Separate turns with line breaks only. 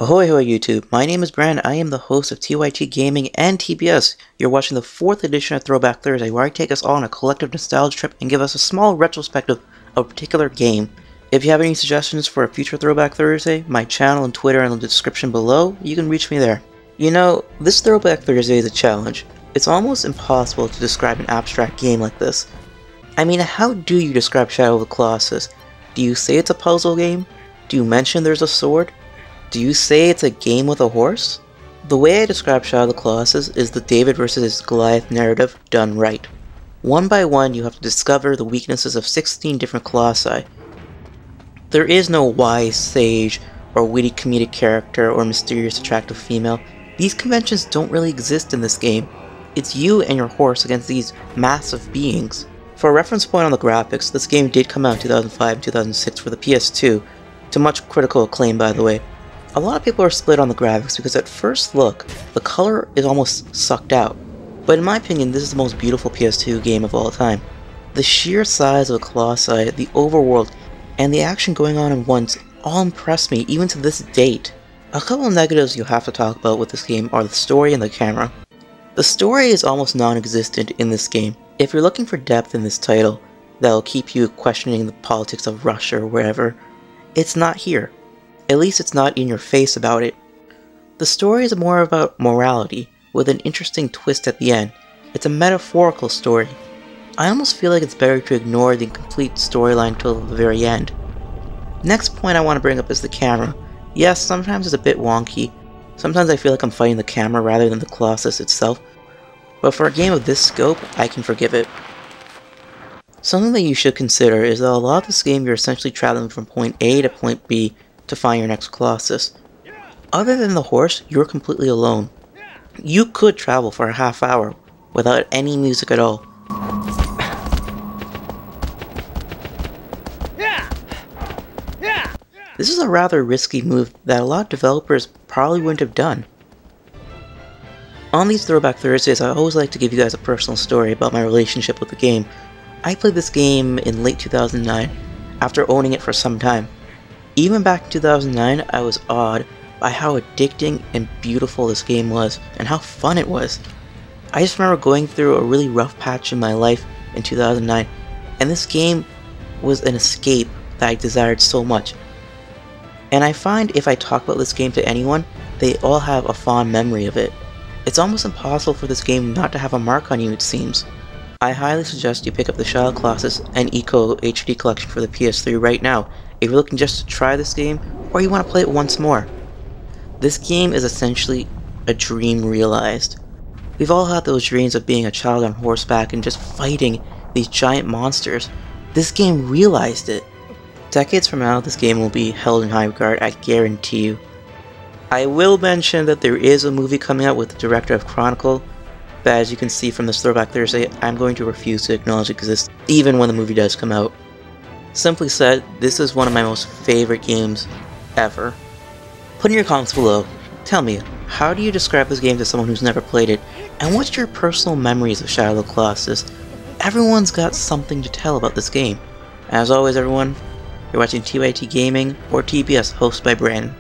Ahoy hoy YouTube, my name is Brandon. I am the host of TYT Gaming and TBS. You're watching the 4th edition of Throwback Thursday, where I take us all on a collective nostalgia trip and give us a small retrospective of a particular game. If you have any suggestions for a future Throwback Thursday, my channel and Twitter are in the description below. You can reach me there. You know, this Throwback Thursday is a challenge. It's almost impossible to describe an abstract game like this. I mean, how do you describe Shadow of the Colossus? Do you say it's a puzzle game? Do you mention there's a sword? Do you say it's a game with a horse? The way I describe Shadow of the Colossus is the David vs. Goliath narrative done right. One by one, you have to discover the weaknesses of 16 different colossi. There is no wise sage, or witty comedic character, or mysterious attractive female. These conventions don't really exist in this game. It's you and your horse against these massive beings. For a reference point on the graphics, this game did come out in 2005 and 2006 for the PS2, to much critical acclaim by the way. A lot of people are split on the graphics because at first look, the color is almost sucked out. But in my opinion, this is the most beautiful PS2 game of all time. The sheer size of the colossi, the overworld, and the action going on at once all impress me even to this date. A couple of negatives you'll have to talk about with this game are the story and the camera. The story is almost non-existent in this game. If you're looking for depth in this title that'll keep you questioning the politics of Russia or wherever, it's not here. At least it's not in your face about it. The story is more about morality, with an interesting twist at the end. It's a metaphorical story. I almost feel like it's better to ignore the complete storyline till the very end. Next point I want to bring up is the camera. Yes, sometimes it's a bit wonky. Sometimes I feel like I'm fighting the camera rather than the Colossus itself. But for a game of this scope, I can forgive it. Something that you should consider is that a lot of this game you're essentially traveling from point A to point B to find your next Colossus. Other than the horse, you're completely alone. You could travel for a half hour without any music at all. This is a rather risky move that a lot of developers probably wouldn't have done. On these Throwback Thursdays, I always like to give you guys a personal story about my relationship with the game. I played this game in late 2009, after owning it for some time. Even back in 2009, I was awed by how addicting and beautiful this game was, and how fun it was. I just remember going through a really rough patch in my life in 2009, and this game was an escape that I desired so much. And I find if I talk about this game to anyone, they all have a fond memory of it. It's almost impossible for this game not to have a mark on you, it seems. I highly suggest you pick up the Shadow of the Colossus and Eco HD collection for the PS3 right now, if you're looking just to try this game, or you want to play it once more. This game is essentially a dream realized. We've all had those dreams of being a child on horseback and just fighting these giant monsters. This game realized it. Decades from now, this game will be held in high regard, I guarantee you. I will mention that there is a movie coming out with the director of Chronicle, but as you can see from this Throwback Thursday, I'm going to refuse to acknowledge it exists, even when the movie does come out. Simply said, this is one of my most favorite games ever. Put in your comments below, tell me, how do you describe this game to someone who's never played it, and what's your personal memories of Shadow of the Colossus? Everyone's got something to tell about this game. As always everyone, you're watching TYT Gaming, or TBS, hosted by Brandon.